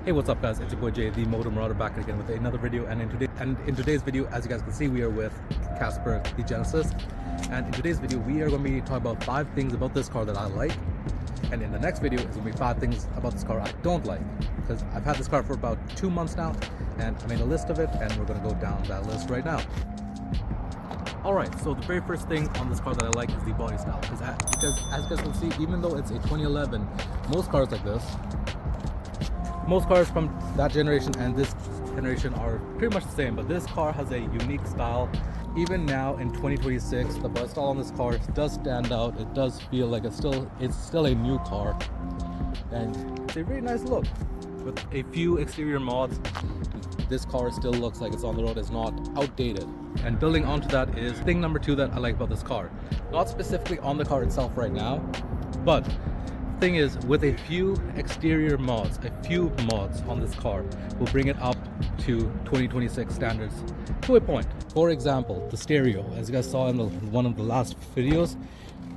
Hey, what's up guys, it's your boy Jay, the Motor Marauder, back again with another video. And in today's video, as you guys can see, we are with Casper the Genesis. And in today's video we are going to be talking about 5 things about this car that I like, and in the next video is going to be 5 things about this car I don't like, because I've had this car for about 2 months now and I made a list of it and we're going to go down that list right now. Alright, so the very first thing on this car that I like is the body style, because as you guys can see, even though it's a 2011, most cars from that generation and this generation are pretty much the same, but this car has a unique style. Even now in 2026, the body style on this car does stand out. It does feel like it's still a new car, and it's a very nice look. With a few exterior mods, this car still looks like it's on the road, it's not outdated. And building onto that is thing number 2 that I like about this car. Not specifically on the car itself right now, but thing is, with a few exterior mods, a few mods on this car will bring it up to 2026 standards to a point. For example, the stereo, as you guys saw in one of the last videos,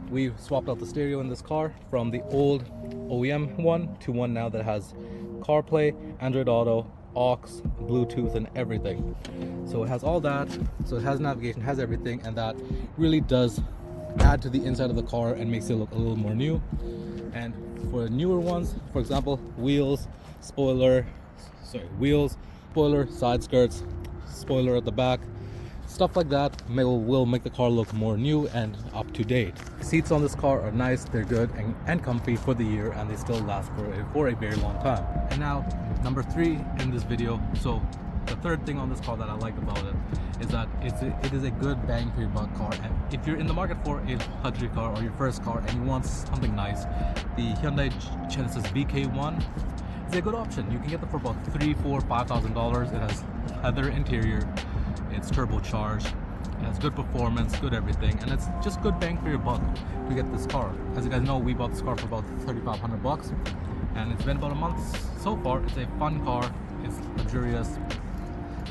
we swapped out the stereo in this car from the old OEM one to one now that has CarPlay, Android Auto, aux, Bluetooth and everything. So it has all that, so it has navigation, has everything, and that really does add to the inside of the car and makes it look a little more new. And for newer ones, for example, wheels, spoiler, side skirts, spoiler at the back, stuff like that will make the car look more new and up to date. Seats on this car are nice, they're good and comfy for the year, and they still last for a very long time. And now number 3 in this video. So the third thing on this car that I like about it is that it is a good bang for your buck car. And if you're in the market for a luxury car or your first car and you want something nice, the Hyundai Genesis BK1 is a good option. You can get them for about $3,000–$5,000. It has leather interior, it's turbocharged, it has good performance, good everything, and it's just good bang for your buck to get this car. As you guys know, we bought this car for about $3,500, and it's been about a month so far. It's a fun car, it's luxurious,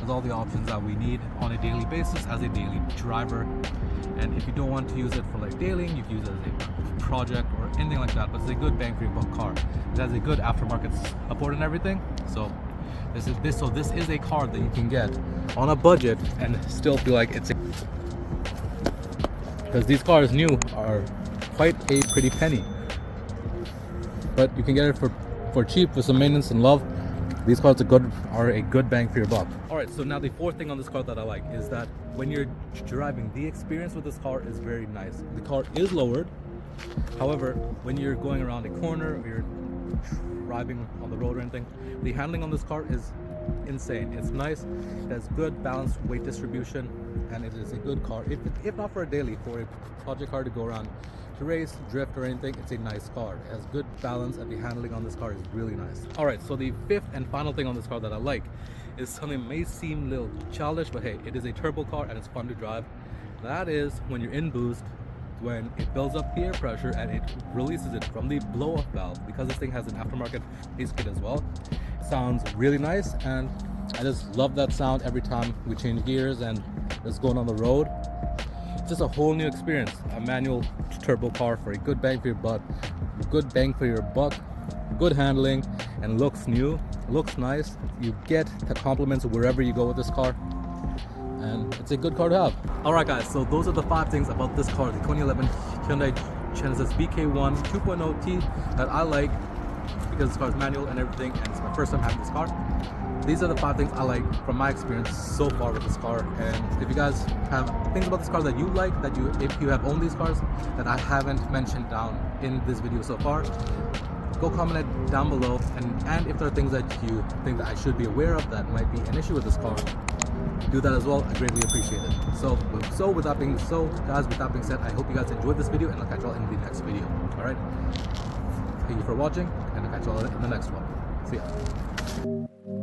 has all the options that we need on a daily basis as a daily driver. And if you don't want to use it for like daily, you can use it as a project or anything like that, but it's a good bang for your buck car. It has a good aftermarket support and everything. So this is a car that you can get on a budget and still feel like it's because these cars new are quite a pretty penny, but you can get it for cheap with some maintenance and love. These cars are a good bang for your buck. Alright, so now the 4th thing on this car that I like is that when you're driving, the experience with this car is very nice. The car is lowered, however, when you're going around a corner or you're driving on the road or anything, the handling on this car is insane. It's nice, it has good balanced weight distribution, and it is a good car. If not for a daily, for a project car to go around to race, drift or anything, it's a nice car. It has good balance and the handling on this car is really nice. Alright, so the 5th and final thing on this car that I like is something that may seem a little childish, but hey, it is a turbo car and it's fun to drive. That is when you're in boost, when it builds up the air pressure and it releases it from the blow-off valve. Because this thing has an aftermarket base kit as well, it sounds really nice, and I just love that sound every time we change gears and just going on the road. It's just a whole new experience. A manual turbo car for a good bang for your buck, good handling, and looks new, looks nice. You get the compliments wherever you go with this car, and it's a good car to have. Alright guys, so those are the 5 things about this car, the 2011 Hyundai Genesis BK1 2.0T that I like, because this car is manual and everything, and it's my first time having this car. These are the 5 things I like from my experience so far with this car. And if you guys have things about this car that you like, if you have owned these cars that I haven't mentioned down in this video so far, go comment it down below. And if there are things that you think that I should be aware of that might be an issue with this car, do that as well. I greatly appreciate it. With that being said, I hope you guys enjoyed this video, and I'll catch y'all in the next video. Alright, thank you for watching, and I'll catch y'all in the next one. See ya.